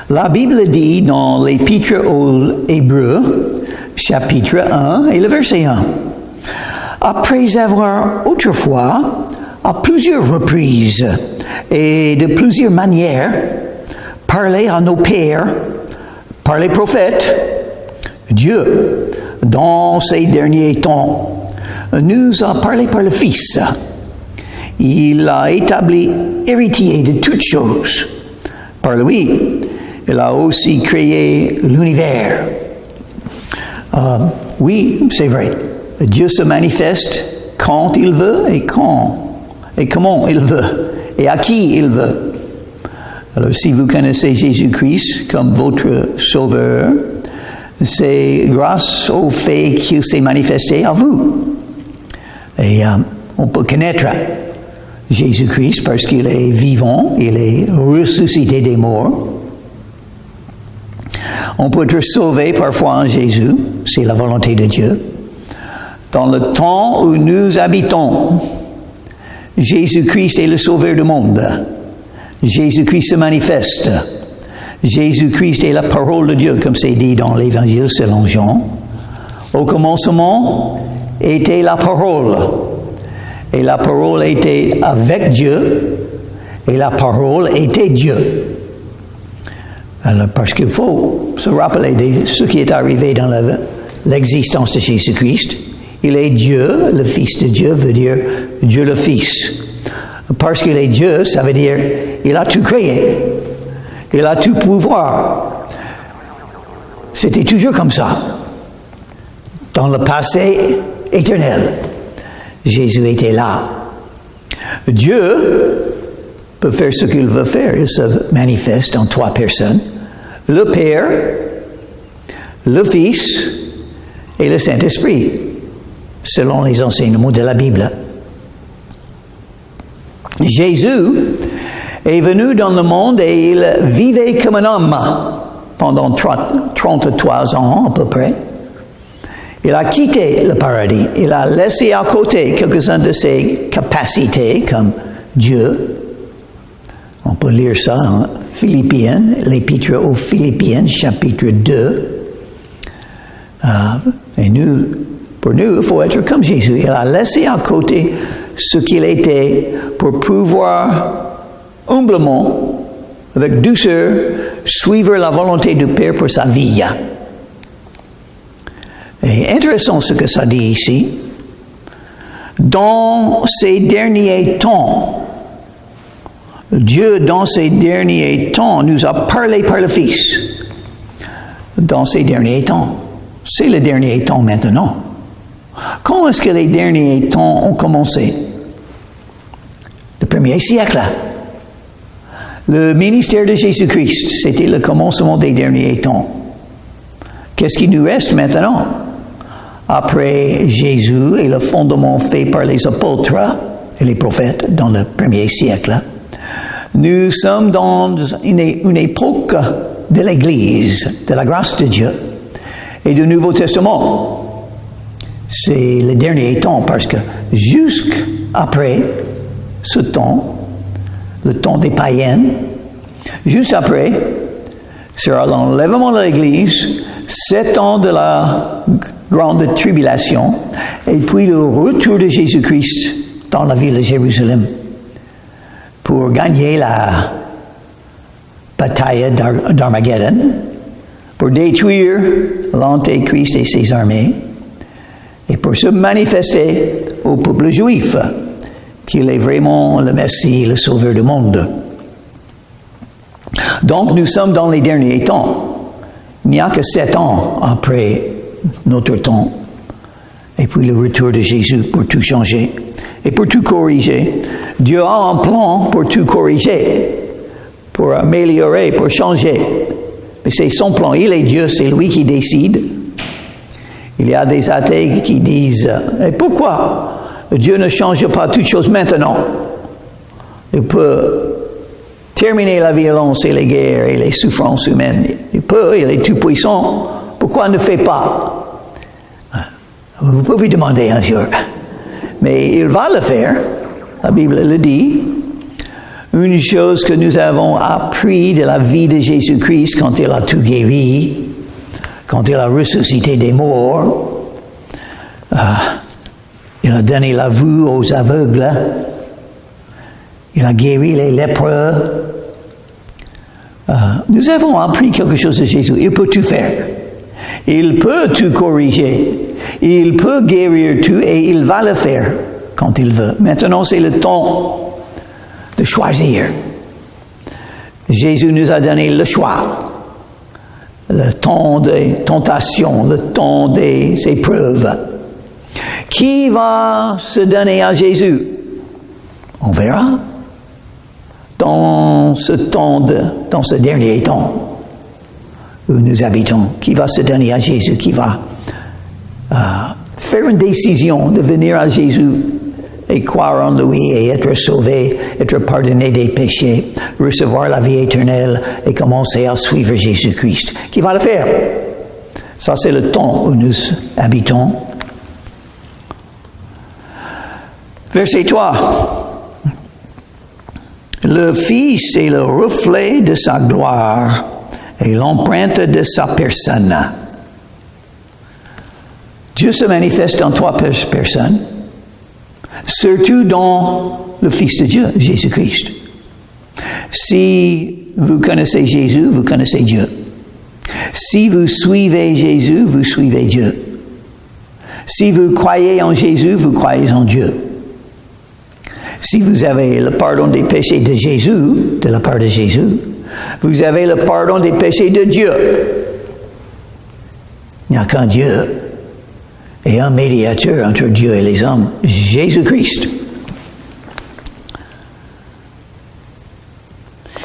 La Bible dit dans l'Épître aux Hébreux, chapitre 1 et le verset 1, « Après avoir autrefois, à plusieurs reprises et de plusieurs manières, parlé à nos pères, par les prophètes, Dieu, dans ces derniers temps, nous a parlé par le Fils. Il a établi héritier de toutes choses. Par lui, il a aussi créé l'univers. » Oui, c'est vrai. Dieu se manifeste quand il veut et comment il veut et à qui il veut. Alors, si vous connaissez Jésus-Christ comme votre sauveur, c'est grâce au fait qu'il s'est manifesté à vous. Et on peut connaître Jésus-Christ parce qu'il est vivant, il est ressuscité des morts. On peut être sauvé parfois en Jésus, c'est la volonté de Dieu. Dans le temps où nous habitons, Jésus-Christ est le sauveur du monde. Jésus-Christ se manifeste. Jésus-Christ est la parole de Dieu, comme c'est dit dans l'Évangile selon Jean. Au commencement était la parole. Et la parole était avec Dieu. Et la parole était Dieu. Alors, parce qu'il faut se rappeler de ce qui est arrivé dans l'existence de Jésus-Christ. Il est Dieu, le Fils de Dieu veut dire Dieu le Fils. Parce qu'il est Dieu, ça veut dire il a tout créé. Il a tout pouvoir. C'était toujours comme ça. Dans le passé éternel, Jésus était là. Dieu peut faire ce qu'il veut faire. Il se manifeste en trois personnes. Le Père, le Fils et le Saint-Esprit, selon les enseignements de la Bible. Jésus est venu dans le monde et il vivait comme un homme pendant 33 ans à peu près. Il a quitté le paradis. Il a laissé à côté quelques-unes de ses capacités comme Dieu. On peut lire ça en Philippiens, l'Épître aux Philippiens, chapitre 2. Et pour nous, il faut être comme Jésus. Il a laissé à côté ce qu'il était pour pouvoir humblement, avec douceur, suivre la volonté du Père pour sa vie. Et intéressant ce que ça dit ici. Dans ces derniers temps, Dieu, dans ces derniers temps, nous a parlé par le Fils. Dans ces derniers temps. C'est le dernier temps maintenant. Quand est-ce que les derniers temps ont commencé? Le premier siècle. Le ministère de Jésus-Christ, c'était le commencement des derniers temps. Qu'est-ce qui nous reste maintenant? Après Jésus et le fondement fait par les apôtres et les prophètes dans le premier siècle, nous sommes dans une époque de l'Église, de la grâce de Dieu et du Nouveau Testament. C'est le dernier temps parce que jusqu'après ce temps, le temps des païens, juste après, sera l'enlèvement de l'Église, 7 ans de la grande tribulation, et puis le retour de Jésus-Christ dans la ville de Jérusalem pour gagner la bataille d'Armageddon, pour détruire l'Antéchrist et ses armées, et pour se manifester au peuple juif qu'il est vraiment le Messie, le Sauveur du monde. Donc nous sommes dans les derniers temps. Il n'y a que 7 ans après notre temps. Et puis le retour de Jésus pour tout changer et pour tout corriger. Dieu a un plan pour tout corriger, pour améliorer, pour changer. Mais c'est son plan. Il est Dieu, c'est lui qui décide. Il y a des athées qui disent « Et pourquoi Dieu ne change pas toutes choses maintenant? Il peut terminer la violence et les guerres et les souffrances humaines. Il peut, il est tout puissant. Pourquoi il ne fait pas? » Vous pouvez demander un jour. Mais il va le faire. La Bible le dit. Une chose que nous avons appris de la vie de Jésus-Christ quand il a tout guéri, quand il a ressuscité des morts, il a donné la vue aux aveugles, il a guéri les lépreux. Nous avons appris quelque chose de Jésus. Il peut tout faire. Il peut tout corriger. Il peut guérir tout et il va le faire quand il veut. Maintenant, c'est le temps de choisir. Jésus nous a donné le choix. Le temps des tentations, le temps des épreuves. Qui va se donner à Jésus? On verra. Dans ce dernier temps où nous habitons, qui va se donner à Jésus, qui va faire une décision de venir à Jésus et croire en lui et être sauvé, être pardonné des péchés, recevoir la vie éternelle et commencer à suivre Jésus-Christ. Qui va le faire? Ça, c'est le temps où nous habitons. Verset 3. Le Fils est le reflet de sa gloire et l'empreinte de sa personne. Dieu se manifeste en trois personnes, surtout dans le Fils de Dieu, Jésus-Christ. Si vous connaissez Jésus, vous connaissez Dieu. Si vous suivez Jésus, vous suivez Dieu. Si vous croyez en Jésus, vous croyez en Dieu. Si vous avez le pardon des péchés de Jésus, de la part de Jésus, vous avez le pardon des péchés de Dieu. Il n'y a qu'un Dieu et un médiateur entre Dieu et les hommes, Jésus-Christ.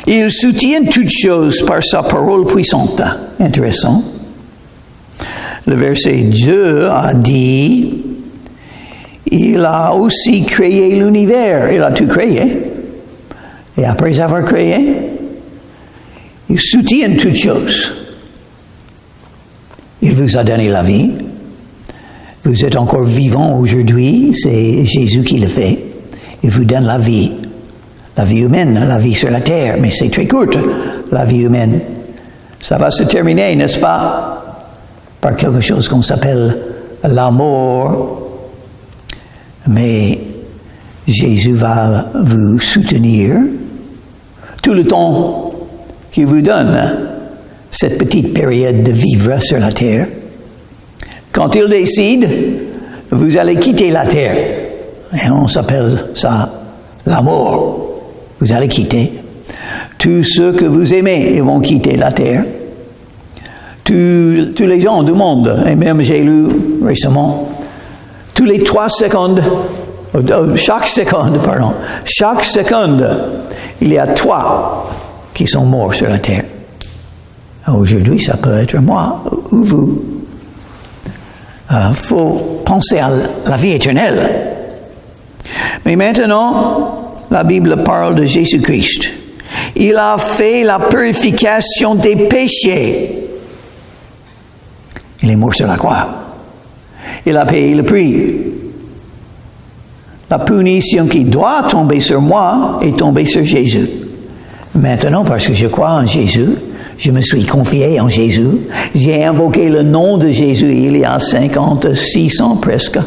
Il soutient toutes choses par sa parole puissante. Intéressant. Le verset 2 a dit... Il a aussi créé l'univers. Il a tout créé. Et après avoir créé, il soutient toutes choses. Il vous a donné la vie. Vous êtes encore vivant aujourd'hui. C'est Jésus qui le fait. Il vous donne la vie. La vie humaine, la vie sur la terre. Mais c'est très courte, la vie humaine. Ça va se terminer, n'est-ce pas? Par quelque chose qu'on s'appelle la mort. Mais Jésus va vous soutenir tout le temps qu'il vous donne cette petite période de vivre sur la terre. Quand il décide, vous allez quitter la terre. Et on s'appelle ça la mort. Vous allez quitter. Tous ceux que vous aimez, ils vont quitter la terre. Tous les gens du monde, et même j'ai lu récemment, tous les 3 secondes, chaque seconde, il y a 3 qui sont morts sur la terre. Aujourd'hui, ça peut être moi ou vous. Faut penser à la vie éternelle. Mais maintenant, la Bible parle de Jésus-Christ. Il a fait la purification des péchés. Il est mort sur la croix. Il a payé le prix. La punition qui doit tomber sur moi est tombée sur Jésus. Maintenant, parce que je crois en Jésus, je me suis confié en Jésus, j'ai invoqué le nom de Jésus il y a 56 ans presque.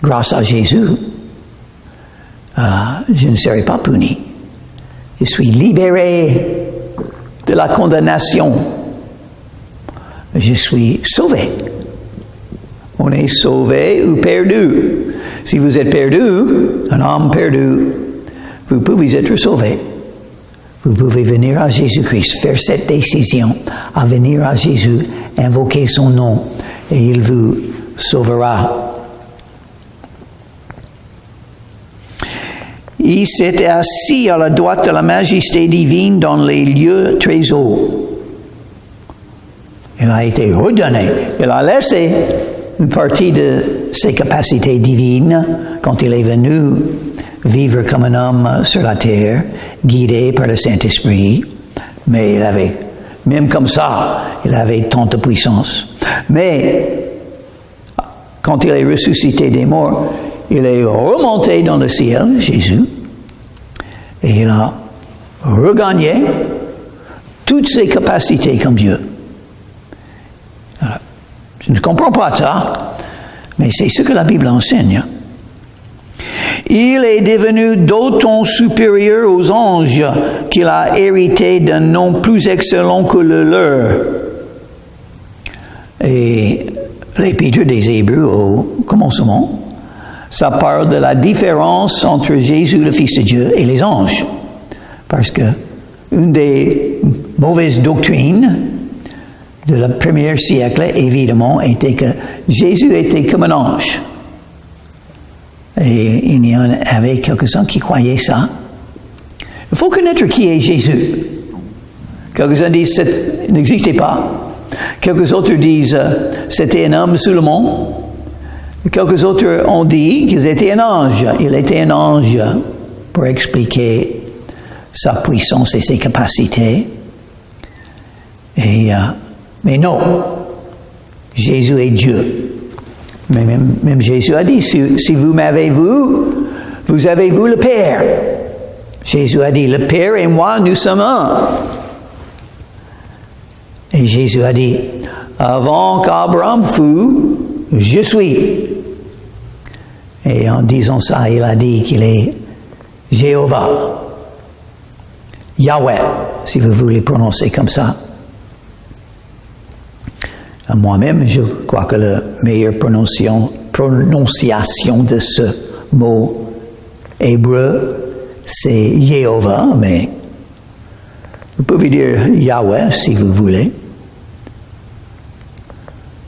Grâce à Jésus, je ne serai pas puni. Je suis libéré de la condamnation. Je suis sauvé. On est sauvé ou perdu. Si vous êtes perdu, un homme perdu, vous pouvez être sauvé. Vous pouvez venir à Jésus-Christ, faire cette décision à venir à Jésus, invoquer son nom, et il vous sauvera. Il s'est assis à la droite de la majesté divine dans les lieux très hauts. Il a été redonné. Il a laissé une partie de ses capacités divines quand il est venu vivre comme un homme sur la terre, guidé par le Saint-Esprit. Mais il avait, même comme ça, il avait tant de puissance. Mais quand il est ressuscité des morts, il est remonté dans le ciel, Jésus. Et il a regagné toutes ses capacités comme Dieu. Alors, je ne comprends pas ça, mais c'est ce que la Bible enseigne. Il est devenu d'autant supérieur aux anges qu'il a hérité d'un nom plus excellent que le leur. Et l'Épître des Hébreux au commencement, ça parle de la différence entre Jésus, le Fils de Dieu, et les anges. Parce que une des mauvaises doctrines de le premier siècle, évidemment, était que Jésus était comme un ange. Et il y en avait quelques-uns qui croyaient ça. Il faut connaître qui est Jésus. Quelques-uns disent qu'il n'existait pas. Quelques autres disent c'était un homme seulement. Quelques autres ont dit qu'il était un ange. Il était un ange pour expliquer sa puissance et ses capacités. Mais non, Jésus est Dieu. Mais même Jésus a dit, si vous m'avez vu, vous avez vu le Père. Jésus a dit, le Père et moi, nous sommes un. Et Jésus a dit, avant qu'Abraham fût, je suis. Et en disant ça, il a dit qu'il est Jéhovah. Yahweh, si vous voulez prononcer comme ça. Moi-même, je crois que la meilleure prononciation de ce mot hébreu, c'est Jéhovah, mais vous pouvez dire Yahweh si vous voulez.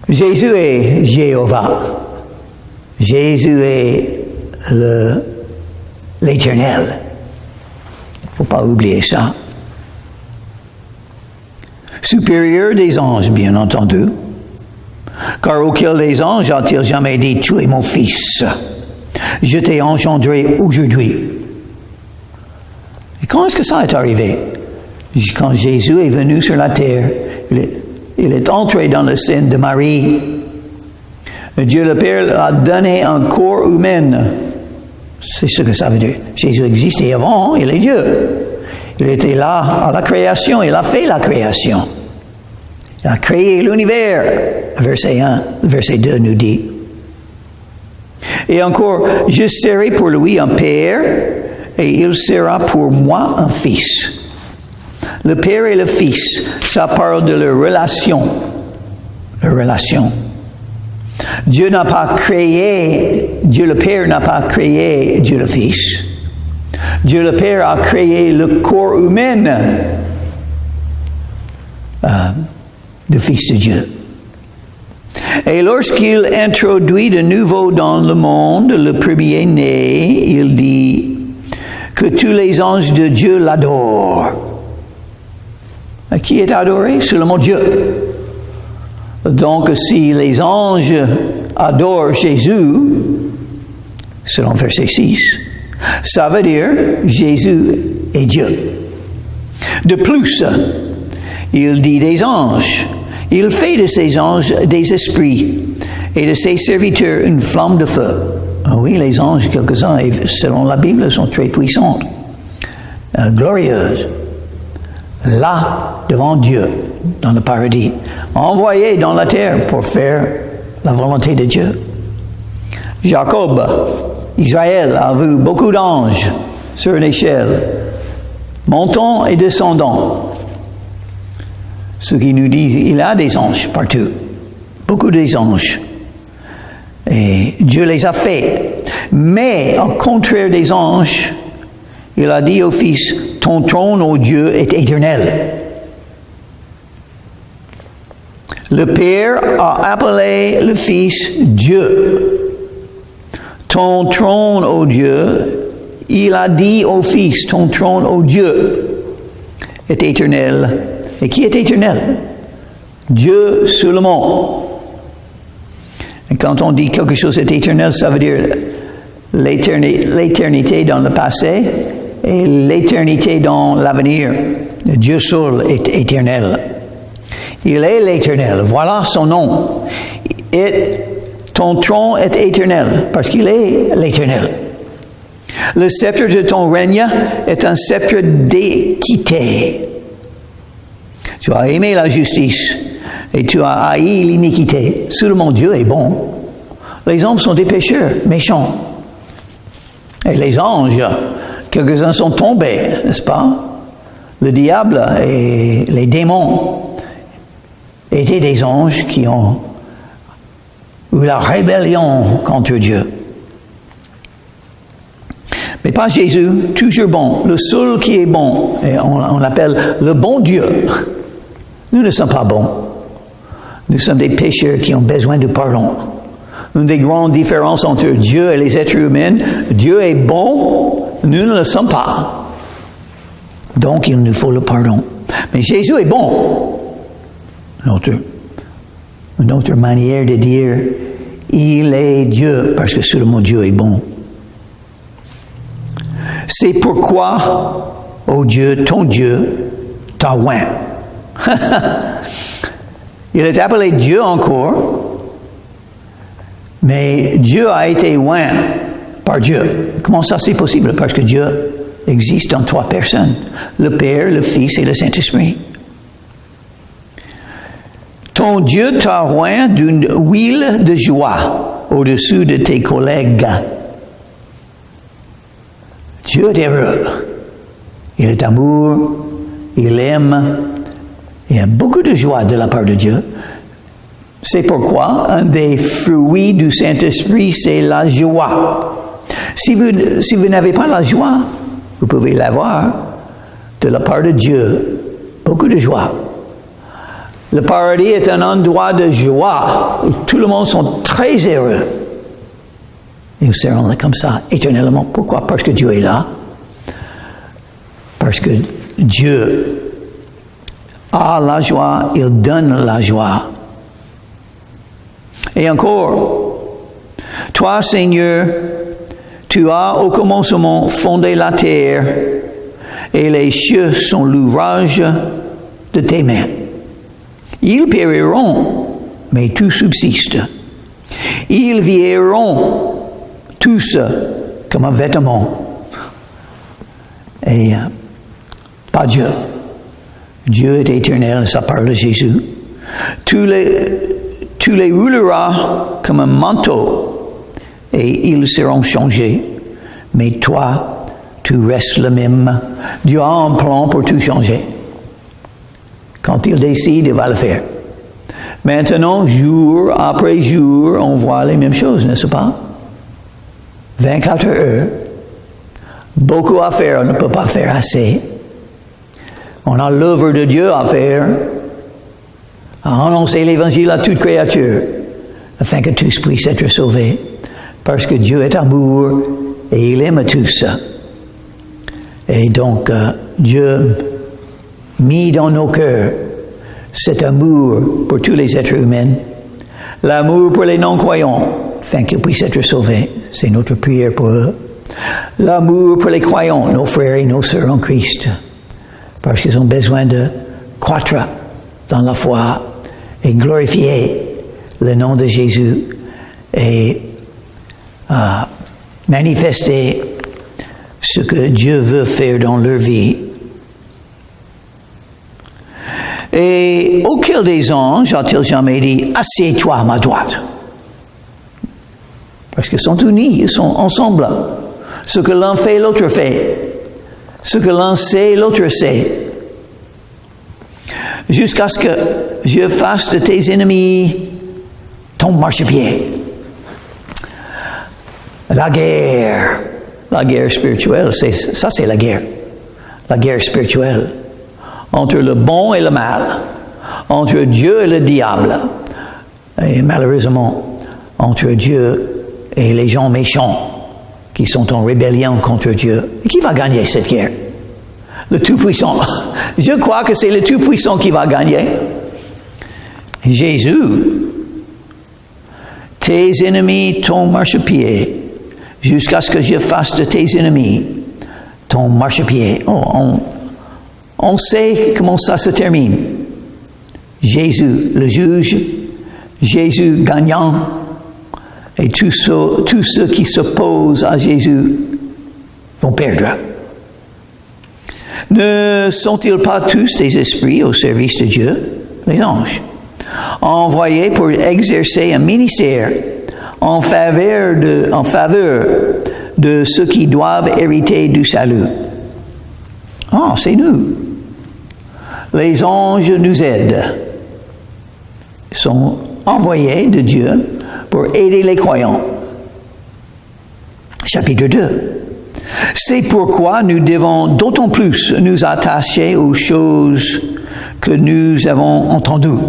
Jésus est Jéhovah. Jésus est l'Éternel. Il ne faut pas oublier ça. Supérieur des anges, bien entendu. Car auquel des anges a-t-il jamais dit, tu es mon fils, je t'ai engendré aujourd'hui. Et quand est-ce que ça est arrivé? Quand Jésus est venu sur la terre, il est entré dans le sein de Marie. Dieu le Père a donné un corps humain. C'est ce que ça veut dire. Jésus existait avant, il est Dieu. Il était là à la création, il a fait la création. Il a créé l'univers. Verset 1, verset 2 nous dit. Et encore, je serai pour lui un père et il sera pour moi un fils. Le père et le fils, ça parle de leur relation. Leur relation. Dieu le Père n'a pas créé Dieu le Fils. Dieu le Père a créé le corps humain du Fils de Dieu. Et lorsqu'il introduit de nouveau dans le monde le premier-né, il dit que tous les anges de Dieu l'adorent. Qui est adoré? Seulement Dieu. Donc, si les anges adorent Jésus, selon verset 6, ça veut dire Jésus est Dieu. De plus, il dit des anges. Il fait de ces anges des esprits et de ses serviteurs une flamme de feu. Ah oui, les anges, quelques-uns, selon la Bible, sont très puissantes, glorieuses. Là, devant Dieu, dans le paradis, envoyés dans la terre pour faire la volonté de Dieu. Jacob, Israël, a vu beaucoup d'anges sur une échelle, montant et descendant. Ce qui nous dit, il a des anges partout, beaucoup des anges. Et Dieu les a faits. Mais, au contraire des anges, il a dit au Fils, ton trône, ô Dieu, est éternel. Le Père a appelé le Fils Dieu. Ton trône, ô Dieu, il a dit au Fils, ton trône, ô Dieu, est éternel. Et qui est éternel? Dieu seulement. Et quand on dit quelque chose est éternel, ça veut dire l'éternité dans le passé et l'éternité dans l'avenir. Dieu seul est éternel. Il est l'éternel. Voilà son nom. Et ton trône est éternel parce qu'il est l'éternel. Le sceptre de ton règne est un sceptre d'équité. Tu as aimé la justice et tu as haï l'iniquité. Seulement Dieu est bon. Les hommes sont des pécheurs, méchants. Et les anges, quelques-uns sont tombés, n'est-ce pas? Le diable et les démons étaient des anges qui ont eu la rébellion contre Dieu. Mais pas Jésus, toujours bon. Le seul qui est bon, et on l'appelle le bon Dieu. Nous ne sommes pas bons. Nous sommes des pécheurs qui ont besoin de pardon. Une des grandes différences entre Dieu et les êtres humains, Dieu est bon, nous ne le sommes pas. Donc, il nous faut le pardon. Mais Jésus est bon. Une autre manière de dire, il est Dieu, parce que seulement Dieu est bon. C'est pourquoi, ô Dieu, ton Dieu, t'a oint. Il est appelé Dieu encore, mais Dieu a été oint par Dieu. Comment ça c'est possible? Parce que Dieu existe en trois personnes, le Père, le Fils et le Saint-Esprit. Ton Dieu t'a oint d'une huile de joie au-dessus de tes collègues. Dieu est heureux. Il est amour, il aime. Il y a beaucoup de joie de la part de Dieu. C'est pourquoi un des fruits du Saint-Esprit, c'est la joie. Si vous n'avez pas la joie, vous pouvez l'avoir de la part de Dieu. Beaucoup de joie. Le paradis est un endroit de joie où tout le monde sont très heureux. Ils seront là comme ça éternellement. Pourquoi? Parce que Dieu est là. Parce que Dieu a la joie, il donne la joie. Et encore, toi, Seigneur, tu as au commencement fondé la terre et les cieux sont l'ouvrage de tes mains. Ils périront, mais tout subsiste. Ils vieilliront tous comme un vêtement. Et pas Dieu. Dieu est éternel, ça parle de Jésus. Tu les rouleras comme un manteau et ils seront changés. Mais toi, tu restes le même. Dieu a un plan pour tout changer. Quand il décide, il va le faire. Maintenant, jour après jour, on voit les mêmes choses, n'est-ce pas? 24 heures. Beaucoup à faire, on ne peut pas faire assez. On a l'œuvre de Dieu à faire, à annoncer l'évangile à toute créature, afin que tous puissent être sauvés, parce que Dieu est amour et il aime tous. Et donc, Dieu mis dans nos cœurs cet amour pour tous les êtres humains, l'amour pour les non-croyants, afin qu'ils puissent être sauvés. C'est notre prière pour eux. L'amour pour les croyants, nos frères et nos sœurs en Christ, parce qu'ils ont besoin de croître dans la foi et glorifier le nom de Jésus et manifester ce que Dieu veut faire dans leur vie. Et auquel des anges a-t-il jamais dit « Assieds-toi à ma droite » Parce qu'ils sont unis, ils sont ensemble. Ce que l'un fait, l'autre fait. Ce que l'un sait, l'autre sait. Jusqu'à ce que je fasse de tes ennemis ton marchepied. La guerre spirituelle, c'est la guerre. La guerre spirituelle. Entre le bon et le mal. Entre Dieu et le diable. Et malheureusement, entre Dieu et les gens méchants qui sont en rébellion contre Dieu. Et qui va gagner cette guerre? Le Tout-Puissant. Je crois que c'est le Tout-Puissant qui va gagner. Jésus. Tes ennemis ton marchepied, jusqu'à ce que je fasse de tes ennemis ton marchepied. On sait comment ça se termine. Jésus, le juge, Jésus gagnant, et tous ceux qui s'opposent à Jésus vont perdre. Ne sont-ils pas tous des esprits au service de Dieu, les anges, envoyés pour exercer un ministère en faveur de ceux qui doivent hériter du salut? Ah, c'est nous. Les anges nous aident. Ils sont envoyés de Dieu pour aider les croyants. Chapitre 2. C'est pourquoi nous devons d'autant plus nous attacher aux choses que nous avons entendues,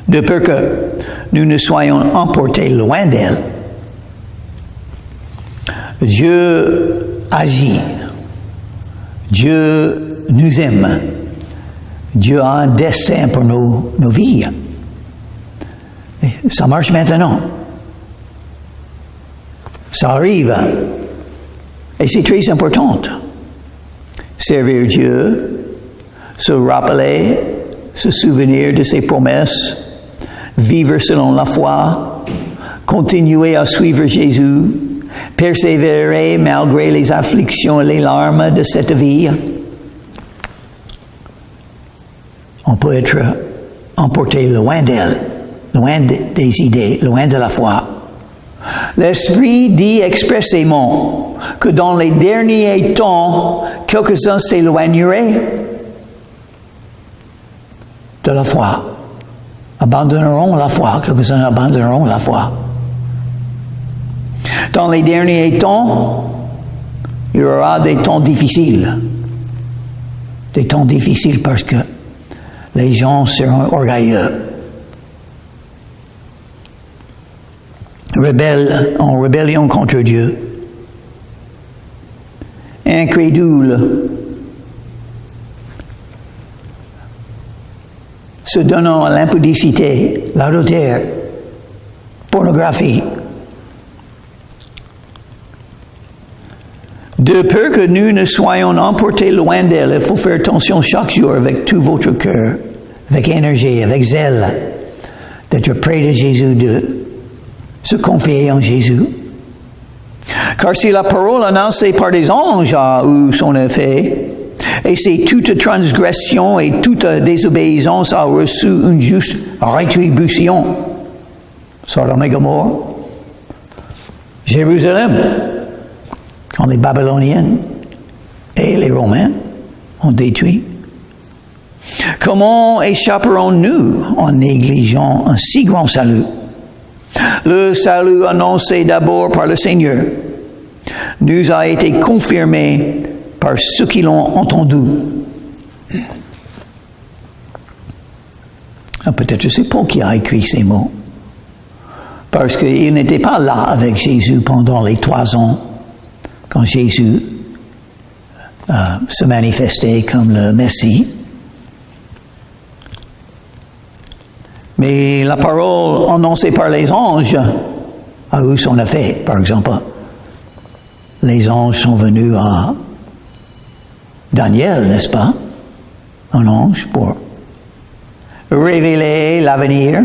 de peur que nous ne soyons emportés loin d'elles. Dieu agit. Dieu nous aime. Dieu a un dessein pour nos vies. Et ça marche maintenant. Ça arrive. Et c'est très important. Servir Dieu, se rappeler, se souvenir de ses promesses, vivre selon la foi, continuer à suivre Jésus, persévérer malgré les afflictions et les larmes de cette vie. On peut être emporté loin d'elle, loin des idées, loin de la foi. L'Esprit dit expressément que dans les derniers temps, quelques-uns s'éloigneraient de la foi, abandonneront la foi, quelques-uns abandonneront la foi. Dans les derniers temps, il y aura des temps difficiles. Des temps difficiles parce que les gens seront orgueilleux. Rebelles, en rébellion contre Dieu. Incrédules. Se donnant à l'impudicité, l'adultère, pornographie. De peur que nous ne soyons emportés loin d'elle, il faut faire attention chaque jour avec tout votre cœur, avec énergie, avec zèle, d'être près de Jésus, de se confier en Jésus. Car si la parole annoncée par des anges a eu son effet, et si toute transgression et toute désobéissance a reçu une juste rétribution, Sodome et Gomorrhe, Jérusalem, quand les Babyloniens et les Romains ont détruit, comment échapperons-nous en négligeant un si grand salut? Le salut annoncé d'abord par le Seigneur nous a été confirmé par ceux qui l'ont entendu. Peut-être c'est Paul qui a écrit ces mots, parce qu'il n'était pas là avec Jésus pendant les 3 ans, quand Jésus se manifestait comme le Messie. Mais la parole annoncée par les anges a eu son effet. Par exemple, les anges sont venus à Daniel, n'est-ce pas? Un ange pour révéler l'avenir,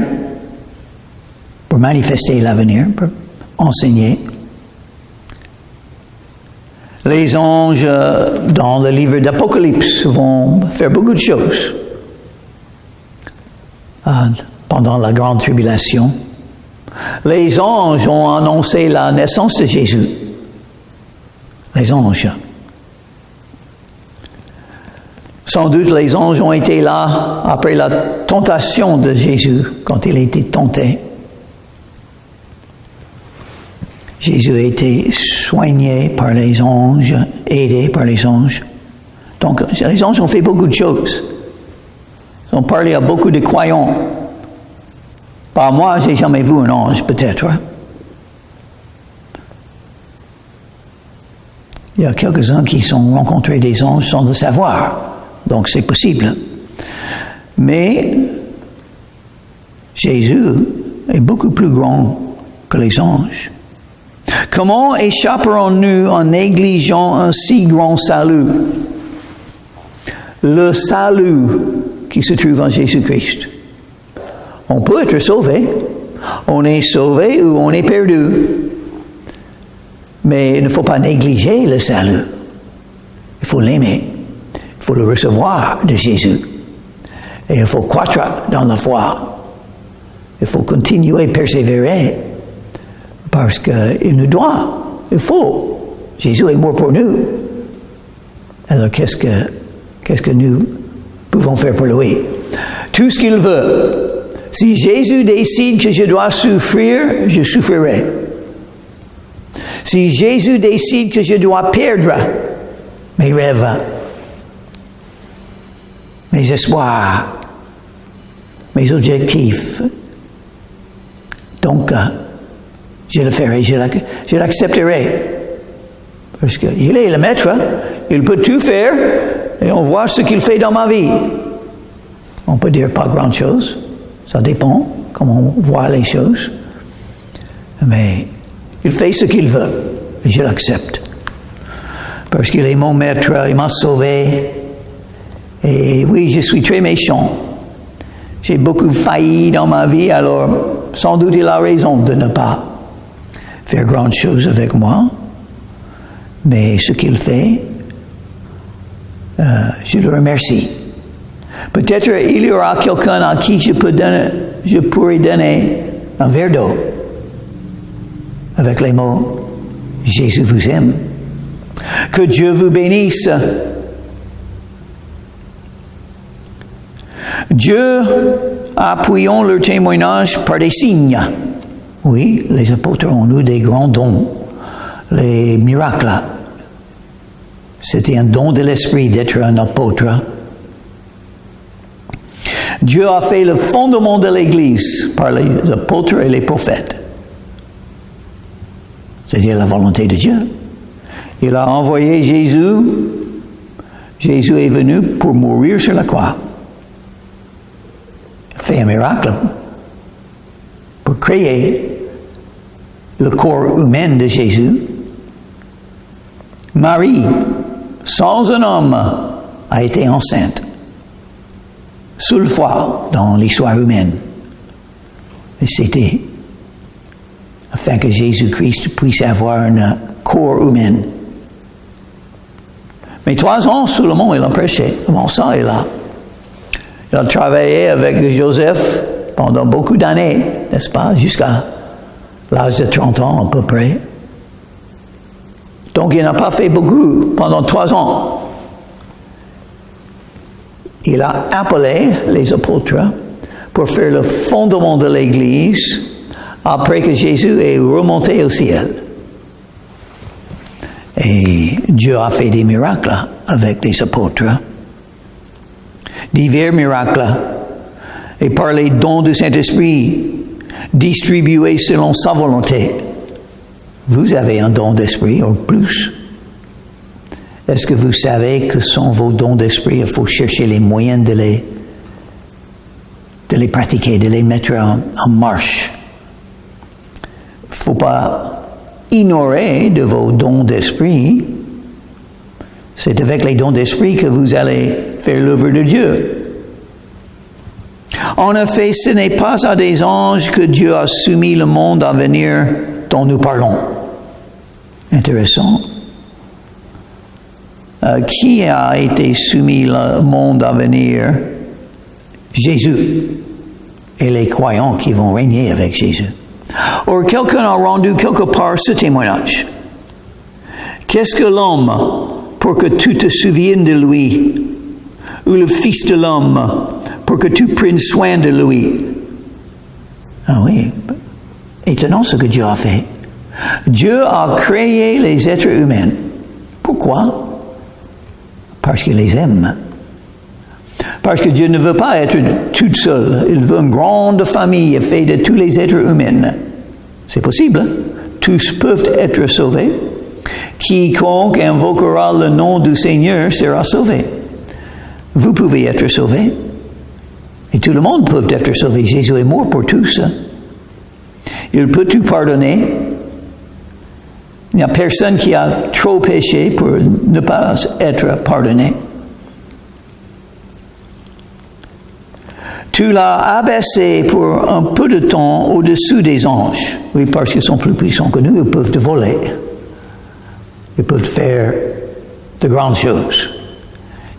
pour manifester l'avenir, pour enseigner. Les anges, dans le livre d'Apocalypse, vont faire beaucoup de choses. Pendant la grande tribulation, les anges ont annoncé la naissance de Jésus. Les anges. Sans doute, les anges ont été là après la tentation de Jésus, quand il a été tenté. Jésus a été soigné par les anges, aidé par les anges. Donc, les anges ont fait beaucoup de choses. Ils ont parlé à beaucoup de croyants. Pas moi, j'ai jamais vu un ange, peut-être. Il y a quelques-uns qui ont rencontré des anges sans le savoir. Donc, c'est possible. Mais Jésus est beaucoup plus grand que les anges. Comment échapperons-nous en négligeant un si grand salut? Le salut qui se trouve en Jésus-Christ. On peut être sauvé. On est sauvé ou on est perdu. Mais il ne faut pas négliger le salut. Il faut l'aimer. Il faut le recevoir de Jésus. Et il faut croître dans la foi. Il faut continuer, persévérer. Parce qu'il nous doit. Il faut. Jésus est mort pour nous. Alors qu'est-ce que nous pouvons faire pour lui? Tout ce qu'il veut. Si Jésus décide que je dois souffrir, je souffrirai. Si Jésus décide que je dois perdre mes rêves, mes espoirs, mes objectifs, donc je le ferai, je l'accepterai. Parce qu'il est le maître, il peut tout faire, et on voit ce qu'il fait dans ma vie. On peut dire pas grand-chose, ça dépend comment on voit les choses. Mais il fait ce qu'il veut, et je l'accepte. Parce qu'il est mon maître, il m'a sauvé. Et oui, je suis très méchant. J'ai beaucoup failli dans ma vie, alors sans doute il a raison de ne pas faire grand chose avec moi. Mais ce qu'il fait, je le remercie. Peut-être il y aura quelqu'un à qui je pourrais donner un verre d'eau avec les mots « Jésus vous aime ». Que Dieu vous bénisse. Dieu appuyons leur témoignage par des signes. Oui, les apôtres ont eu des grands dons, les miracles. C'était un don de l'esprit d'être un apôtre. Dieu a fait le fondement de l'Église par les apôtres et les prophètes. C'est-à-dire la volonté de Dieu. Il a envoyé Jésus. Jésus est venu pour mourir sur la croix. Il a fait un miracle pour créer le corps humain de Jésus. Marie, sans un homme, a été enceinte. Seule fois dans l'histoire humaine. Et c'était afin que Jésus-Christ puisse avoir un corps humain. Mais 3 ans seulement, il a prêché. Avant ça, il a travaillé avec Joseph pendant beaucoup d'années, n'est-ce pas, jusqu'à l'âge de 30 ans à peu près. Donc, il n'a pas fait beaucoup pendant 3 ans. Il a appelé les apôtres pour faire le fondement de l'Église après que Jésus est remonté au ciel. Et Dieu a fait des miracles avec les apôtres. Divers miracles. Et par les dons du Saint-Esprit distribués selon sa volonté. Vous avez un don d'esprit ou plus. Est-ce que vous savez que sont vos dons d'esprit? Il faut chercher les moyens de les pratiquer, de les mettre en marche. Il ne faut pas ignorer de vos dons d'esprit. C'est avec les dons d'esprit que vous allez faire l'œuvre de Dieu. En effet, ce n'est pas à des anges que Dieu a soumis le monde à venir dont nous parlons. Intéressant. Qui a été soumis le monde à venir? Jésus. Et les croyants qui vont régner avec Jésus. Or, quelqu'un a rendu quelque part ce témoignage. Qu'est-ce que l'homme pour que tu te souviennes de lui? Ou le Fils de l'homme pour que tu prennes soin de lui? Ah oui, étonnant ce que Dieu a fait. Dieu a créé les êtres humains. Pourquoi? Parce qu'il les aime. Parce que Dieu ne veut pas être tout seul. Il veut une grande famille faite de tous les êtres humains. C'est possible. Tous peuvent être sauvés. Quiconque invoquera le nom du Seigneur sera sauvé. Vous pouvez être sauvés. Et tout le monde peut être sauvé. Jésus est mort pour tous. Il peut tout pardonner. Il n'y a personne qui a trop péché pour ne pas être pardonné. Tu l'as abaissé pour un peu de temps au-dessus des anges. Oui, parce qu'ils sont plus puissants que nous, ils peuvent te voler. Ils peuvent faire de grandes choses.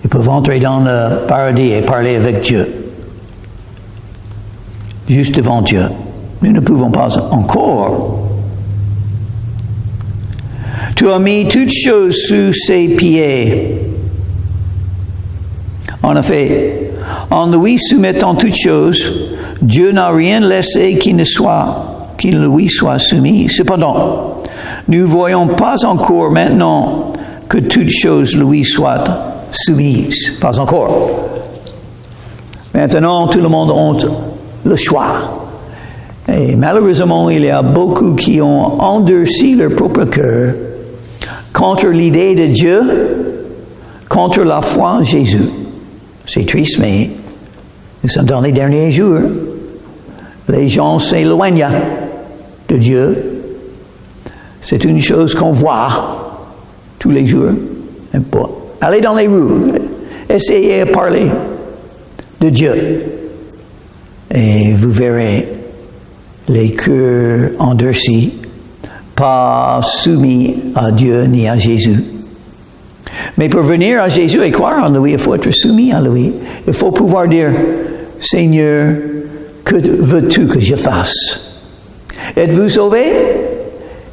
Ils peuvent entrer dans le paradis et parler avec Dieu. Juste devant Dieu. Nous ne pouvons pas encore. Tu as mis toutes choses sous ses pieds. En effet, en lui soumettant toutes choses, Dieu n'a rien laissé qui ne lui soit soumis. Cependant, nous ne voyons pas encore maintenant que toutes choses lui soient soumises. Pas encore. Maintenant, tout le monde a le choix. Et malheureusement, il y a beaucoup qui ont endurci leur propre cœur contre l'idée de Dieu, contre la foi en Jésus. C'est triste, mais nous sommes dans les derniers jours. Les gens s'éloignent de Dieu. C'est une chose qu'on voit tous les jours. Allez dans les rues, essayez de parler de Dieu. Et vous verrez les cœurs endurcis, pas soumis à Dieu ni à Jésus. Mais pour venir à Jésus et croire en lui, il faut être soumis à lui. Il faut pouvoir dire, Seigneur, que veux-tu que je fasse? Êtes-vous sauvé?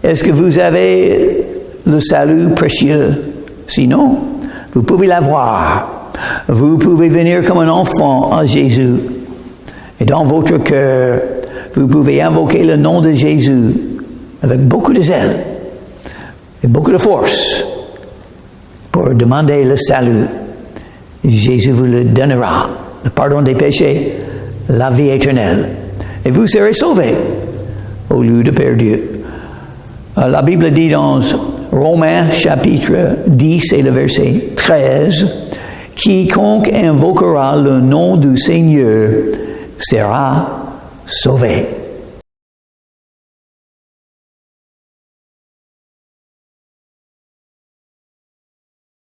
Est-ce que vous avez le salut précieux? Sinon, vous pouvez l'avoir. Vous pouvez venir comme un enfant à Jésus. Et dans votre cœur, vous pouvez invoquer le nom de Jésus avec beaucoup de zèle et beaucoup de force pour demander le salut. Jésus vous le donnera, le pardon des péchés, la vie éternelle. Et vous serez sauvés au lieu de perdu. La Bible dit dans Romains chapitre 10 et le verset 13, « Quiconque invoquera le nom du Seigneur sera sauvé. »